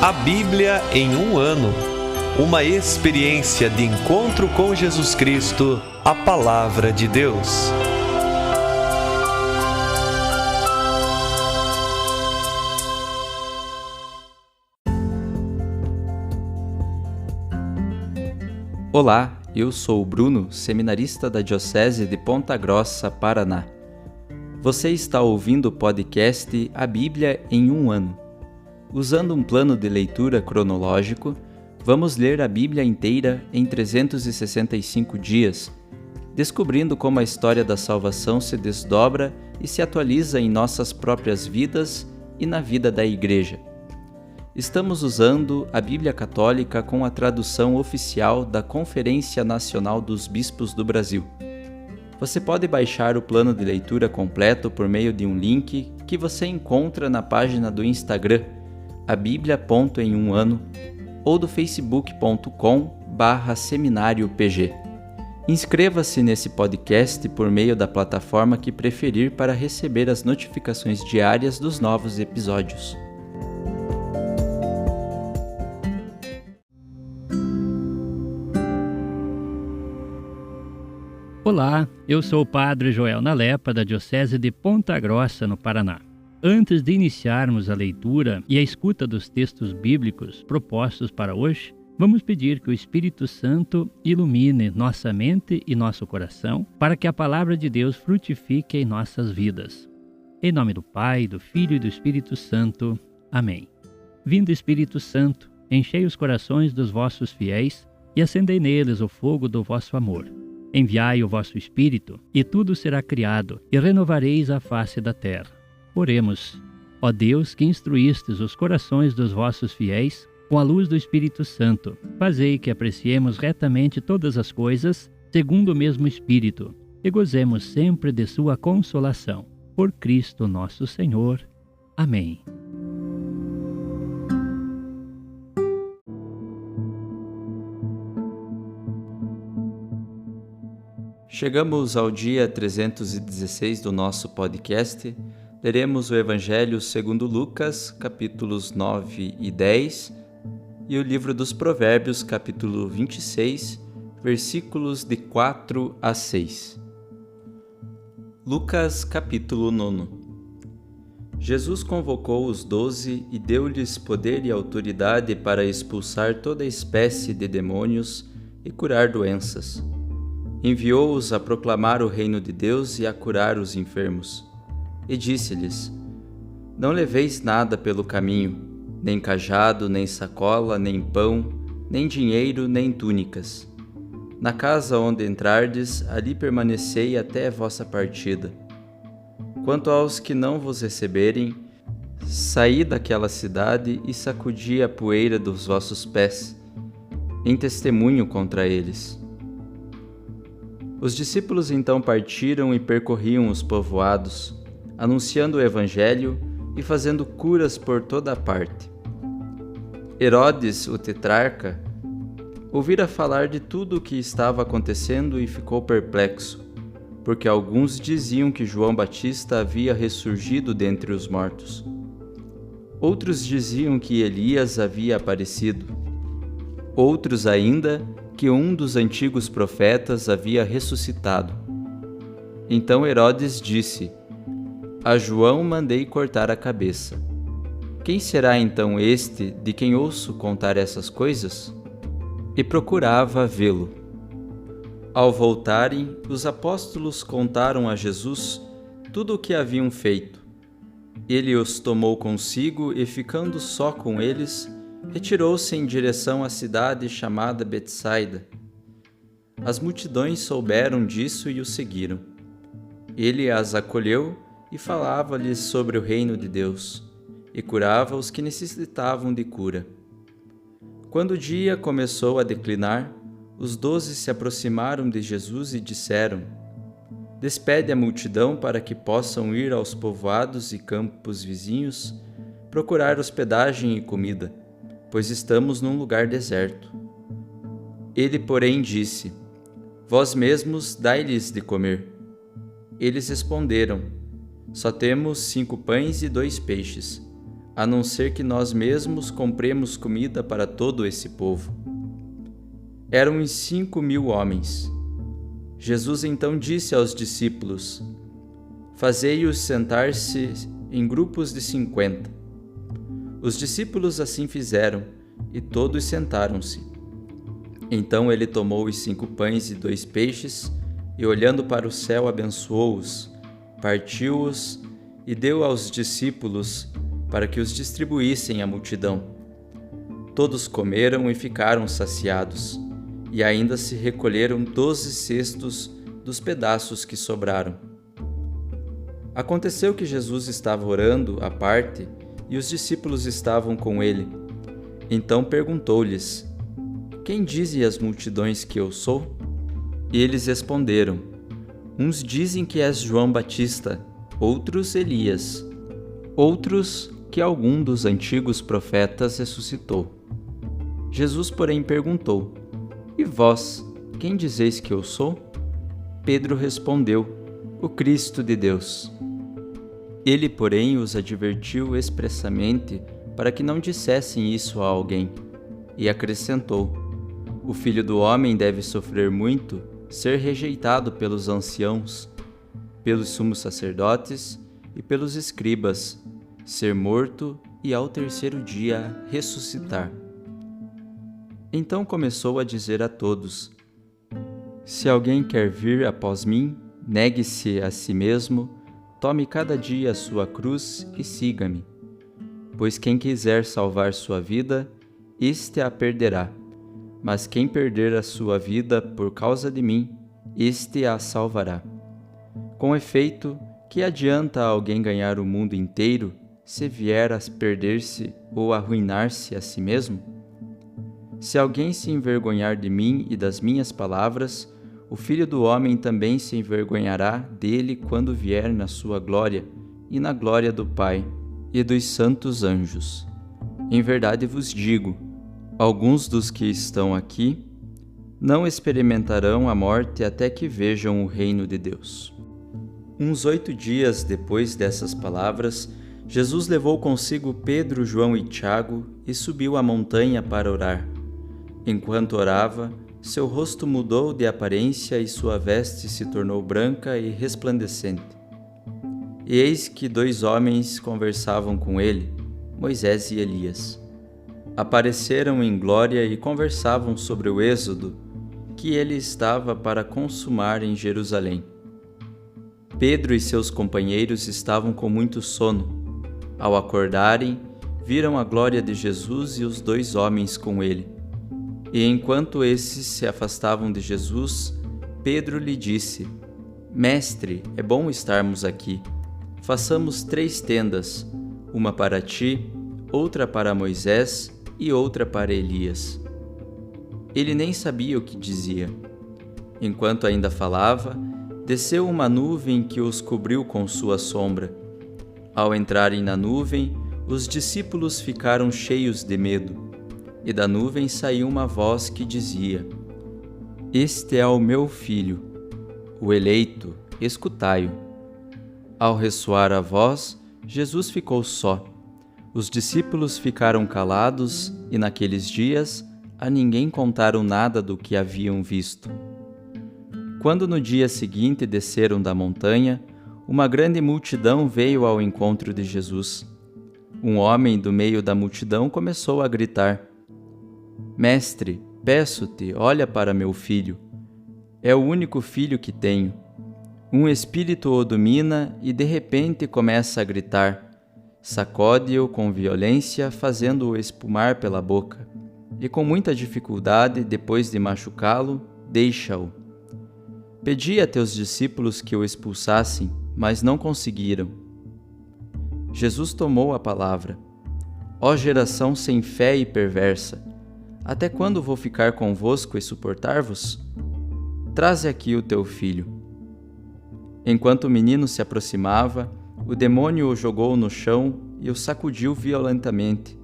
A Bíblia em um ano. Uma experiência de encontro com Jesus Cristo, a Palavra de Deus. Olá, eu sou o Bruno, seminarista da Diocese de Ponta Grossa, Paraná. Você está ouvindo o podcast A Bíblia em um ano. Usando um plano de leitura cronológico, vamos ler a Bíblia inteira em 365 dias, descobrindo como a história da salvação se desdobra e se atualiza em nossas próprias vidas e na vida da Igreja. Estamos usando a Bíblia Católica com a tradução oficial da Conferência Nacional dos Bispos do Brasil. Você pode baixar o plano de leitura completo por meio de um link que você encontra na página do Instagram, abiblia.emuano, ou do facebook.com/seminariopg. Inscreva-se nesse podcast por meio da plataforma que preferir para receber as notificações diárias dos novos episódios. Olá, eu sou o Padre Joel Nalepa, da Diocese de Ponta Grossa, no Paraná. Antes de iniciarmos a leitura e a escuta dos textos bíblicos propostos para hoje, vamos pedir que o Espírito Santo ilumine nossa mente e nosso coração para que a Palavra de Deus frutifique em nossas vidas. Em nome do Pai, do Filho e do Espírito Santo. Amém. Vindo Espírito Santo, enchei os corações dos vossos fiéis e acendei neles o fogo do vosso amor. Enviai o vosso Espírito, e tudo será criado, e renovareis a face da terra. Oremos. Ó Deus, que instruístes os corações dos vossos fiéis com a luz do Espírito Santo, fazei que apreciemos retamente todas as coisas, segundo o mesmo Espírito, e gozemos sempre de sua consolação. Por Cristo nosso Senhor. Amém. Chegamos ao dia 316 do nosso podcast. Leremos o Evangelho segundo Lucas, capítulos 9 e 10, e o livro dos Provérbios, capítulo 26, versículos de 4 a 6. Lucas, capítulo 9. Jesus convocou os 12 e deu-lhes poder e autoridade para expulsar toda espécie de demônios e curar doenças. Enviou-os a proclamar o reino de Deus e a curar os enfermos. E disse-lhes: Não leveis nada pelo caminho, nem cajado, nem sacola, nem pão, nem dinheiro, nem túnicas. Na casa onde entrardes, ali permanecei até a vossa partida. Quanto aos que não vos receberem, saí daquela cidade e sacudi a poeira dos vossos pés, em testemunho contra eles. Os discípulos então partiram e percorriam os povoados, anunciando o Evangelho e fazendo curas por toda a parte. Herodes, o tetrarca, ouvira falar de tudo o que estava acontecendo e ficou perplexo, porque alguns diziam que João Batista havia ressurgido dentre os mortos. Outros diziam que Elias havia aparecido. Outros ainda que um dos antigos profetas havia ressuscitado. Então Herodes disse: A João mandei cortar a cabeça. Quem será então este de quem ouço contar essas coisas? E procurava vê-lo. Ao voltarem, os apóstolos contaram a Jesus tudo o que haviam feito. Ele os tomou consigo e, ficando só com eles, retirou-se em direção à cidade chamada Betsaida. As multidões souberam disso e o seguiram. Ele as acolheu e falava-lhes sobre o reino de Deus, e curava os que necessitavam de cura. Quando o dia começou a declinar, os 12 se aproximaram de Jesus e disseram: Despede a multidão para que possam ir aos povoados e campos vizinhos, procurar hospedagem e comida, pois estamos num lugar deserto. Ele, porém, disse: Vós mesmos dai-lhes de comer. Eles responderam: Só temos 5 pães e 2 peixes. a não ser que nós mesmos compremos comida para todo esse povo. Eram uns 5.000 homens. Jesus então disse aos discípulos: Fazei-os sentar-se em grupos de 50. Os discípulos assim fizeram, e todos sentaram-se. Então ele tomou os 5 pães e 2 peixes, e olhando para o céu abençoou-os, partiu-os e deu aos discípulos para que os distribuíssem à multidão. Todos comeram e ficaram saciados, e ainda se recolheram 12 cestos dos pedaços que sobraram. Aconteceu que Jesus estava orando à parte e os discípulos estavam com ele. Então perguntou-lhes: Quem dizem as multidões que eu sou? E eles responderam: Uns dizem que és João Batista, outros Elias, outros que algum dos antigos profetas ressuscitou. Jesus, porém, perguntou: E vós, quem dizeis que eu sou? Pedro respondeu: O Cristo de Deus. Ele, porém, os advertiu expressamente para que não dissessem isso a alguém, e acrescentou: O Filho do Homem deve sofrer muito, ser rejeitado pelos anciãos, pelos sumos sacerdotes e pelos escribas, ser morto e ao terceiro dia ressuscitar. Então começou a dizer a todos: Se alguém quer vir após mim, negue-se a si mesmo, tome cada dia a sua cruz e siga-me. Pois quem quiser salvar sua vida, este a perderá. Mas quem perder a sua vida por causa de mim, este a salvará. Com efeito, que adianta alguém ganhar o mundo inteiro, se vier a perder-se ou arruinar-se a si mesmo? Se alguém se envergonhar de mim e das minhas palavras, o Filho do Homem também se envergonhará dele quando vier na sua glória e na glória do Pai e dos santos anjos. Em verdade vos digo, alguns dos que estão aqui não experimentarão a morte até que vejam o reino de Deus. Uns 8 dias depois dessas palavras, Jesus levou consigo Pedro, João e Tiago e subiu a montanha para orar. Enquanto orava, seu rosto mudou de aparência e sua veste se tornou branca e resplandecente. E eis que 2 homens conversavam com ele, Moisés e Elias. Apareceram em glória e conversavam sobre o êxodo que ele estava para consumar em Jerusalém. Pedro e seus companheiros estavam com muito sono. Ao acordarem, viram a glória de Jesus e os 2 homens com ele. E enquanto esses se afastavam de Jesus, Pedro lhe disse: Mestre, é bom estarmos aqui. Façamos 3 tendas, uma para ti, outra para Moisés e outra para Elias. Ele nem sabia o que dizia. Enquanto ainda falava, desceu uma nuvem que os cobriu com sua sombra. Ao entrarem na nuvem, os discípulos ficaram cheios de medo. E da nuvem saiu uma voz que dizia: Este é o meu filho, o eleito, escutai-o. Ao ressoar a voz, Jesus ficou só. Os discípulos ficaram calados e naqueles dias a ninguém contaram nada do que haviam visto. Quando no dia seguinte desceram da montanha, uma grande multidão veio ao encontro de Jesus. Um homem do meio da multidão começou a gritar: Mestre, peço-te, olha para meu filho. É o único filho que tenho. Um espírito o domina e de repente começa a gritar. Sacode-o com violência, fazendo-o espumar pela boca. E com muita dificuldade, depois de machucá-lo, deixa-o. Pedi a teus discípulos que o expulsassem, mas não conseguiram. Jesus tomou a palavra. Ó geração sem fé e perversa, até quando vou ficar convosco e suportar-vos? Traze aqui o teu filho. Enquanto o menino se aproximava, o demônio o jogou no chão e o sacudiu violentamente.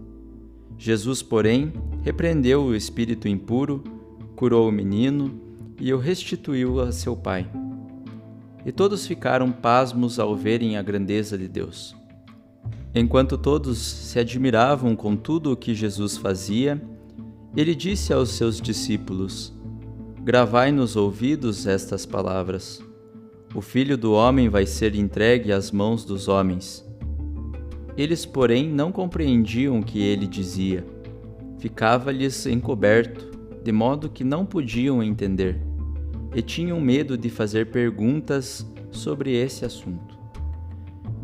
Jesus, porém, repreendeu o espírito impuro, curou o menino e o restituiu a seu pai. E todos ficaram pasmos ao verem a grandeza de Deus. Enquanto todos se admiravam com tudo o que Jesus fazia, ele disse aos seus discípulos: Gravai nos ouvidos estas palavras. O Filho do Homem vai ser entregue às mãos dos homens. Eles, porém, não compreendiam o que ele dizia. Ficava-lhes encoberto, de modo que não podiam entender, e tinham medo de fazer perguntas sobre esse assunto.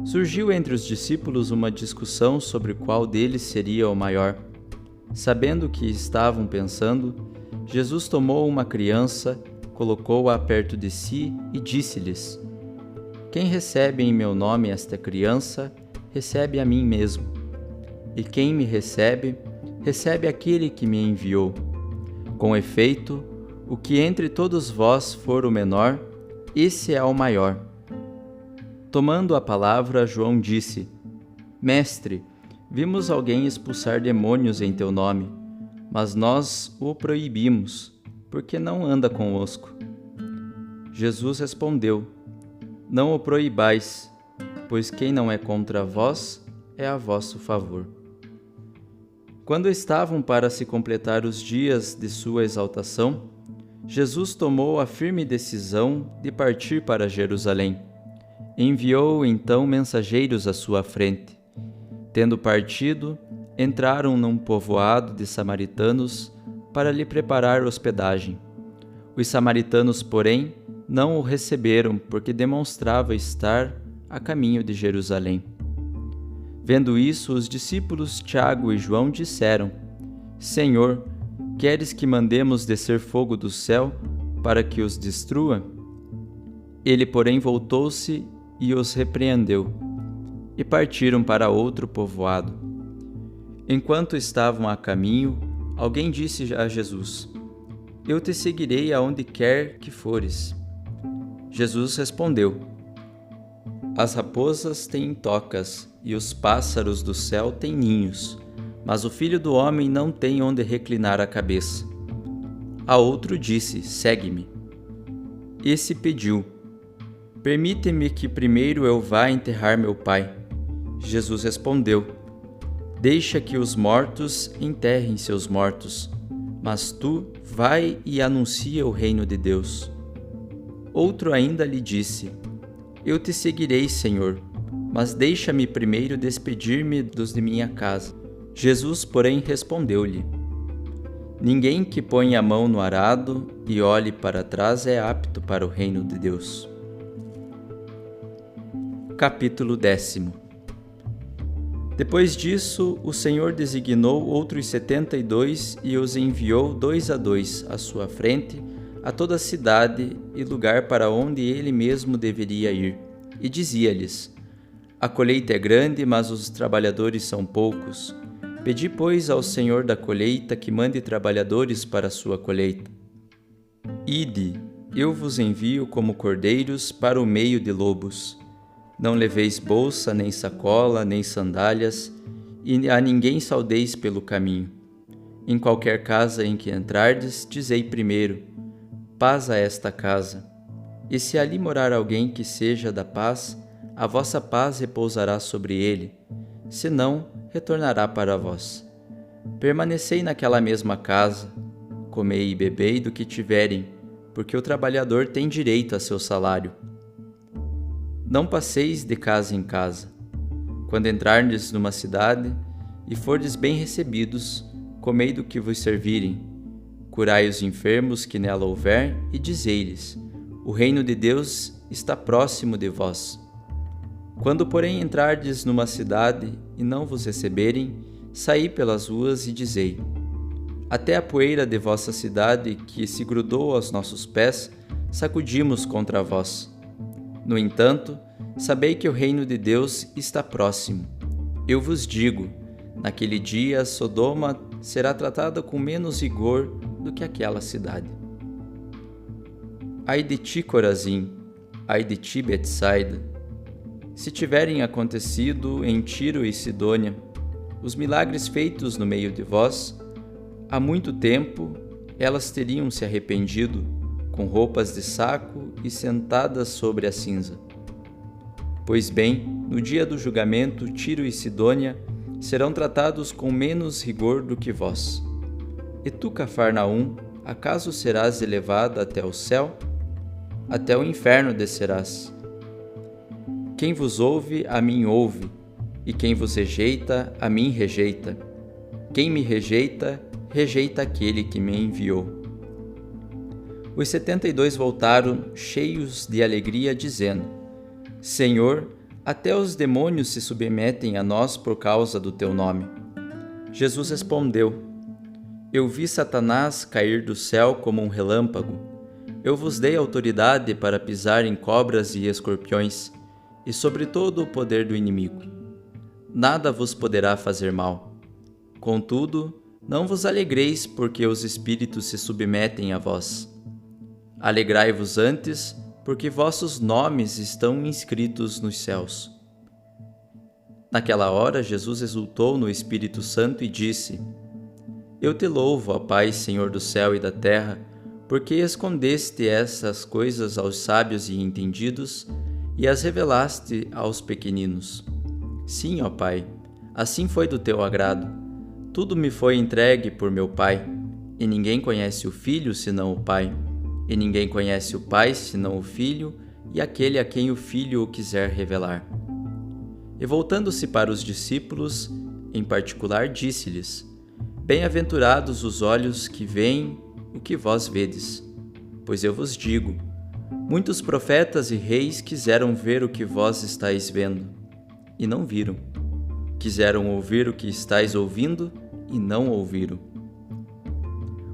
Surgiu entre os discípulos uma discussão sobre qual deles seria o maior. Sabendo o que estavam pensando, Jesus tomou uma criança, colocou-a perto de si e disse-lhes: Quem recebe em meu nome esta criança, recebe a mim mesmo. E quem me recebe, recebe aquele que me enviou. Com efeito, o que entre todos vós for o menor, esse é o maior. Tomando a palavra, João disse: Mestre, vimos alguém expulsar demônios em teu nome, mas nós o proibimos, porque não anda conosco. Jesus respondeu: Não o proibais, pois quem não é contra vós é a vosso favor. Quando estavam para se completar os dias de sua exaltação, Jesus tomou a firme decisão de partir para Jerusalém. Enviou então mensageiros à sua frente. Tendo partido, entraram num povoado de samaritanos para lhe preparar hospedagem. Os samaritanos, porém, não o receberam porque demonstrava estar a caminho de Jerusalém. Vendo isso, os discípulos Tiago e João disseram: Senhor, queres que mandemos descer fogo do céu para que os destrua? Ele, porém, voltou-se e os repreendeu, e partiram para outro povoado. Enquanto estavam a caminho, alguém disse a Jesus: Eu te seguirei aonde quer que fores. Jesus respondeu: As raposas têm tocas e os pássaros do céu têm ninhos, mas o Filho do Homem não tem onde reclinar a cabeça. A outro disse: Segue-me. Esse pediu: Permite-me que primeiro eu vá enterrar meu pai. Jesus respondeu: Deixa que os mortos enterrem seus mortos, mas tu vai e anuncia o reino de Deus. Outro ainda lhe disse: Eu te seguirei, Senhor, mas deixa-me primeiro despedir-me dos de minha casa. Jesus, porém, respondeu-lhe: Ninguém que põe a mão no arado e olhe para trás é apto para o reino de Deus. Capítulo 10. Depois disso, o Senhor designou outros 72 e os enviou 2 a 2 à sua frente a toda a cidade e lugar para onde ele mesmo deveria ir, e dizia-lhes: A colheita é grande, mas os trabalhadores são poucos. Pedi, pois, ao Senhor da colheita que mande trabalhadores para a sua colheita. Ide, eu vos envio como cordeiros para o meio de lobos. Não leveis bolsa, nem sacola, nem sandálias, e a ninguém saudeis pelo caminho. Em qualquer casa em que entrardes, dizei primeiro: paz a esta casa. E se ali morar alguém que seja da paz, a vossa paz repousará sobre ele, senão retornará para vós. Permanecei naquela mesma casa, comei e bebei do que tiverem, porque o trabalhador tem direito a seu salário. Não passeis de casa em casa. Quando entrardes numa cidade e fordes bem recebidos, comei do que vos servirem. Curai os enfermos que nela houver e dizei-lhes: o reino de Deus está próximo de vós. Quando, porém, entrardes numa cidade e não vos receberem, saí pelas ruas e dizei: até a poeira de vossa cidade que se grudou aos nossos pés, sacudimos contra vós. No entanto, sabei que o reino de Deus está próximo. Eu vos digo, naquele dia Sodoma será tratada com menos rigor do que aquela cidade. Ai de ti, Corazim, ai de ti, Betsaida, se tiverem acontecido em Tiro e Sidônia os milagres feitos no meio de vós, há muito tempo elas teriam se arrependido, com roupas de saco e sentadas sobre a cinza. Pois bem, no dia do julgamento, Tiro e Sidônia serão tratados com menos rigor do que vós. E tu, Cafarnaum, acaso serás elevada até o céu? Até o inferno descerás. Quem vos ouve, a mim ouve, e quem vos rejeita, a mim rejeita. Quem me rejeita, rejeita aquele que me enviou. Os 72 voltaram cheios de alegria, dizendo: Senhor, até os demônios se submetem a nós por causa do teu nome. Jesus respondeu: Eu vi Satanás cair do céu como um relâmpago. Eu vos dei autoridade para pisar em cobras e escorpiões, e sobre todo o poder do inimigo. Nada vos poderá fazer mal. Contudo, não vos alegreis porque os espíritos se submetem a vós. Alegrai-vos antes, porque vossos nomes estão inscritos nos céus. Naquela hora, Jesus exultou no Espírito Santo e disse: Eu te louvo, ó Pai, Senhor do céu e da terra, porque escondeste essas coisas aos sábios e entendidos e as revelaste aos pequeninos. Sim, ó Pai, assim foi do teu agrado. Tudo me foi entregue por meu Pai, e ninguém conhece o Filho senão o Pai, e ninguém conhece o Pai senão o Filho e aquele a quem o Filho o quiser revelar. E voltando-se para os discípulos, em particular disse-lhes: Bem-aventurados os olhos que veem o que vós vedes. Pois eu vos digo, muitos profetas e reis quiseram ver o que vós estáis vendo, e não viram. Quiseram ouvir o que estáis ouvindo, e não ouviram.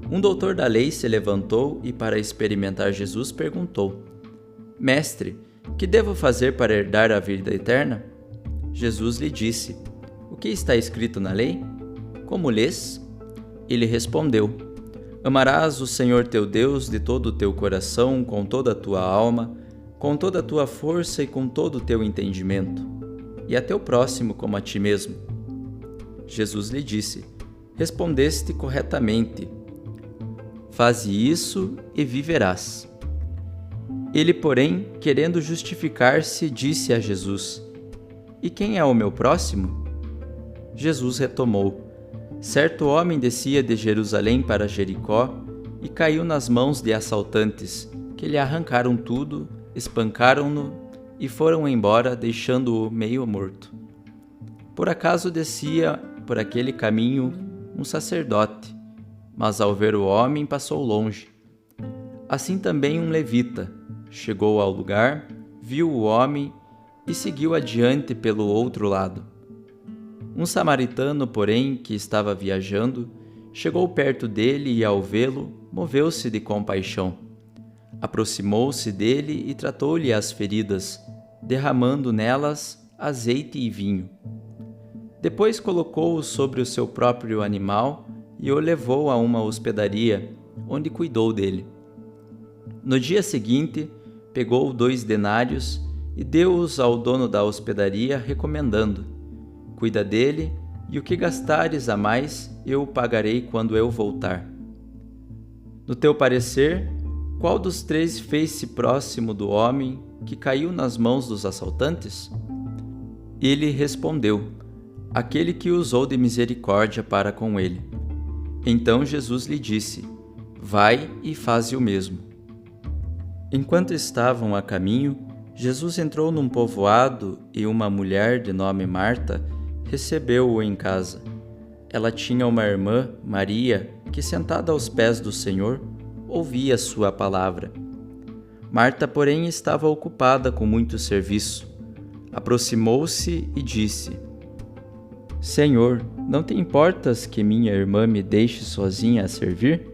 Um doutor da lei se levantou e, para experimentar Jesus, perguntou: Mestre, que devo fazer para herdar a vida eterna? Jesus lhe disse: O que está escrito na lei? Como lês? Ele respondeu: Amarás o Senhor teu Deus de todo o teu coração, com toda a tua alma, com toda a tua força e com todo o teu entendimento, e a teu próximo como a ti mesmo. Jesus lhe disse: Respondeste corretamente. Faze isso e viverás. Ele, porém, querendo justificar-se, disse a Jesus: E quem é o meu próximo? Jesus retomou: Certo homem descia de Jerusalém para Jericó e caiu nas mãos de assaltantes, que lhe arrancaram tudo, espancaram-no e foram embora, deixando-o meio morto. Por acaso descia por aquele caminho um sacerdote, mas ao ver o homem passou longe. Assim também um levita chegou ao lugar, viu o homem e seguiu adiante pelo outro lado. Um samaritano, porém, que estava viajando, chegou perto dele e, ao vê-lo, moveu-se de compaixão. Aproximou-se dele e tratou-lhe as feridas, derramando nelas azeite e vinho. Depois colocou-o sobre o seu próprio animal e o levou a uma hospedaria, onde cuidou dele. No dia seguinte, pegou 2 denários e deu-os ao dono da hospedaria, recomendando: Cuida dele, e o que gastares a mais, eu o pagarei quando eu voltar. No teu parecer, qual dos 3 fez-se próximo do homem que caiu nas mãos dos assaltantes? Ele respondeu: Aquele que usou de misericórdia para com ele. Então Jesus lhe disse: Vai e faze o mesmo. Enquanto estavam a caminho, Jesus entrou num povoado e uma mulher de nome Marta recebeu-o em casa. Ela tinha uma irmã, Maria, que, sentada aos pés do Senhor, ouvia sua palavra. Marta, porém, estava ocupada com muito serviço. Aproximou-se e disse: Senhor, não te importas que minha irmã me deixe sozinha a servir?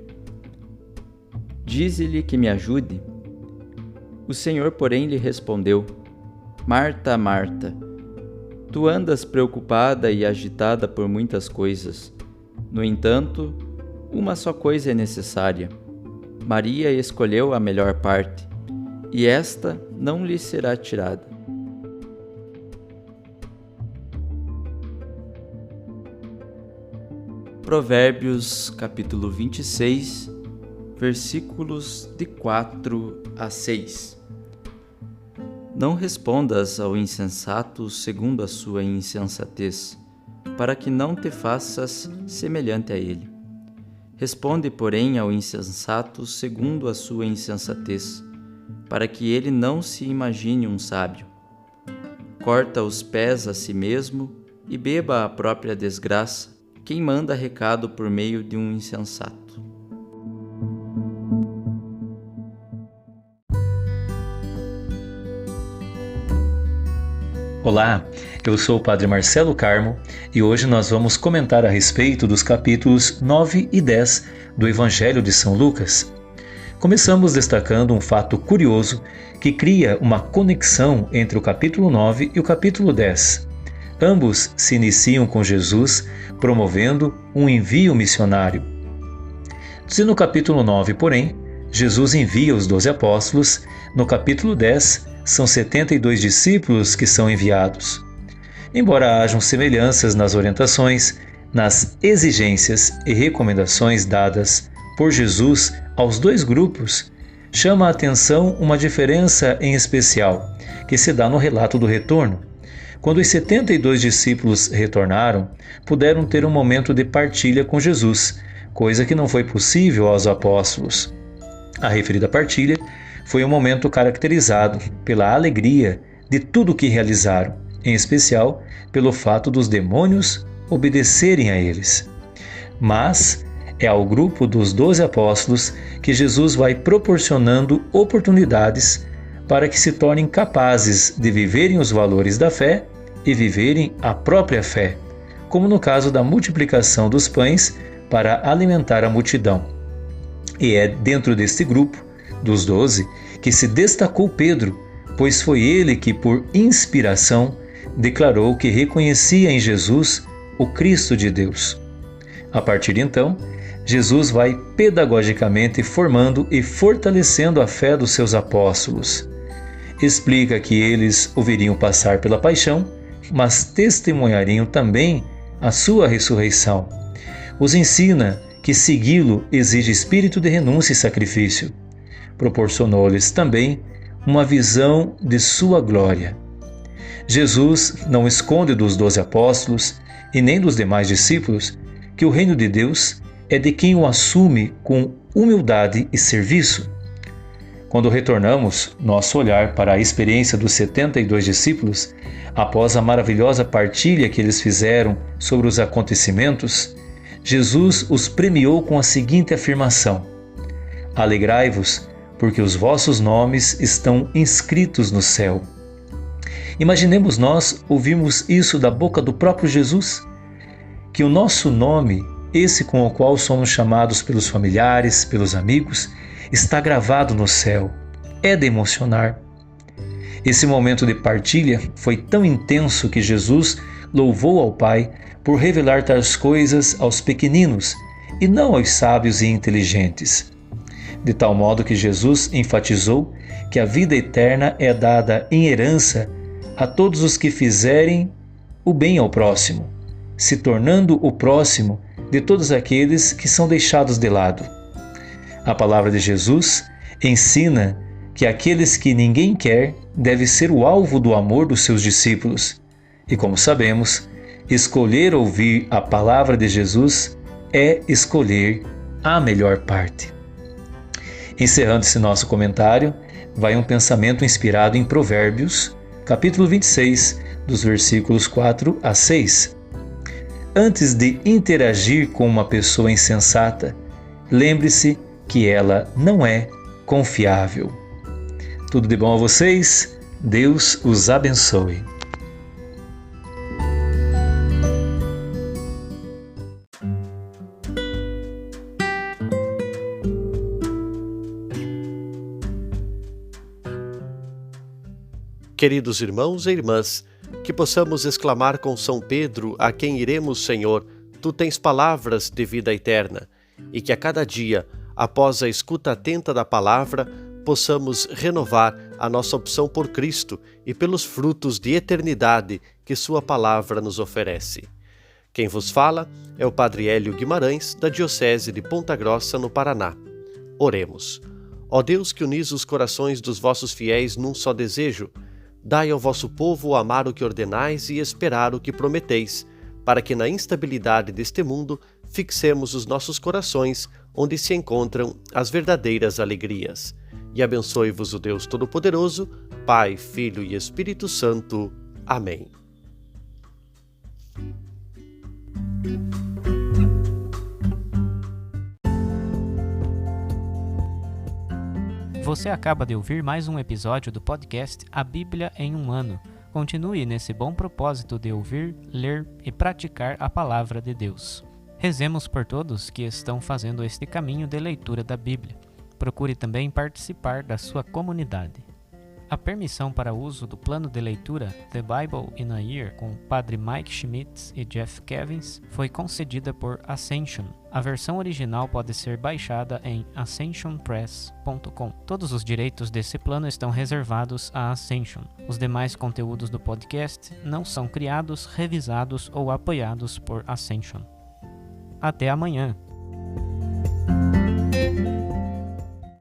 Dize-lhe que me ajude. O Senhor, porém, lhe respondeu: Marta, Marta, tu andas preocupada e agitada por muitas coisas. No entanto, uma só coisa é necessária. Maria escolheu a melhor parte, e esta não lhe será tirada. Provérbios, capítulo 26, versículos de 4 a 6. Não respondas ao insensato segundo a sua insensatez, para que não te faças semelhante a ele. Responde, porém, ao insensato segundo a sua insensatez, para que ele não se imagine um sábio. Corta os pés a si mesmo e beba a própria desgraça, quem manda recado por meio de um insensato. Olá, eu sou o Padre Marcelo Carmo e hoje nós vamos comentar a respeito dos capítulos 9 e 10 do Evangelho de São Lucas. Começamos destacando um fato curioso que cria uma conexão entre o capítulo 9 e o capítulo 10. Ambos se iniciam com Jesus promovendo um envio missionário. Se no capítulo 9, porém, Jesus envia os 12 apóstolos, no capítulo 10 são 72 discípulos que são enviados. Embora hajam semelhanças nas orientações, nas exigências e recomendações dadas por Jesus aos dois grupos, chama a atenção uma diferença em especial, que se dá no relato do retorno. Quando os 72 discípulos retornaram, puderam ter um momento de partilha com Jesus, coisa que não foi possível aos apóstolos. A referida partilha foi um momento caracterizado pela alegria de tudo o que realizaram, em especial pelo fato dos demônios obedecerem a eles. Mas é ao grupo dos 12 apóstolos que Jesus vai proporcionando oportunidades para que se tornem capazes de viverem os valores da fé e viverem a própria fé, como no caso da multiplicação dos pães para alimentar a multidão. E é dentro deste grupo dos 12, que se destacou Pedro, pois foi ele que, por inspiração, declarou que reconhecia em Jesus o Cristo de Deus. A partir de então, Jesus vai pedagogicamente formando e fortalecendo a fé dos seus apóstolos. Explica que eles o veriam passar pela paixão, mas testemunhariam também a sua ressurreição. Os ensina que segui-lo exige espírito de renúncia e sacrifício. Proporcionou-lhes também uma visão de sua glória. Jesus não esconde dos 12 apóstolos e nem dos demais discípulos que o reino de Deus é de quem o assume com humildade e serviço. Quando retornamos nosso olhar para a experiência dos 72 discípulos, após a maravilhosa partilha que eles fizeram sobre os acontecimentos, Jesus os premiou com a seguinte afirmação: Alegrai-vos, porque os vossos nomes estão inscritos no céu. Imaginemos nós ouvirmos isso da boca do próprio Jesus, que o nosso nome, esse com o qual somos chamados pelos familiares, pelos amigos, está gravado no céu. É de emocionar. Esse momento de partilha foi tão intenso que Jesus louvou ao Pai por revelar tais coisas aos pequeninos e não aos sábios e inteligentes. De tal modo que Jesus enfatizou que a vida eterna é dada em herança a todos os que fizerem o bem ao próximo, se tornando o próximo de todos aqueles que são deixados de lado. A palavra de Jesus ensina que aqueles que ninguém quer deve ser o alvo do amor dos seus discípulos. E como sabemos, escolher ouvir a palavra de Jesus é escolher a melhor parte. Encerrando esse nosso comentário, vai um pensamento inspirado em Provérbios, capítulo 26, dos versículos 4 a 6. Antes de interagir com uma pessoa insensata, lembre-se que ela não é confiável. Tudo de bom a vocês, Deus os abençoe. Queridos irmãos e irmãs, que possamos exclamar com São Pedro, a quem iremos, Senhor, Tu tens palavras de vida eterna, e que a cada dia, após a escuta atenta da palavra, possamos renovar a nossa opção por Cristo e pelos frutos de eternidade que Sua palavra nos oferece. Quem vos fala é o Padre Hélio Guimarães, da Diocese de Ponta Grossa, no Paraná. Oremos. Ó Deus, que unis os corações dos vossos fiéis num só desejo, Dai ao vosso povo amar o que ordenais e esperar o que prometeis, para que na instabilidade deste mundo fixemos os nossos corações onde se encontram as verdadeiras alegrias. E abençoe-vos o Deus Todo-Poderoso, Pai, Filho e Espírito Santo. Amém. Você acaba de ouvir mais um episódio do podcast A Bíblia em um Ano. Continue nesse bom propósito de ouvir, ler e praticar a Palavra de Deus. Rezemos por todos que estão fazendo este caminho de leitura da Bíblia. Procure também participar da sua comunidade. A permissão para uso do plano de leitura The Bible in a Year com o Padre Mike Schmitz e Jeff Kevins foi concedida por Ascension. A versão original pode ser baixada em ascensionpress.com. Todos os direitos desse plano estão reservados à Ascension. Os demais conteúdos do podcast não são criados, revisados ou apoiados por Ascension. Até amanhã!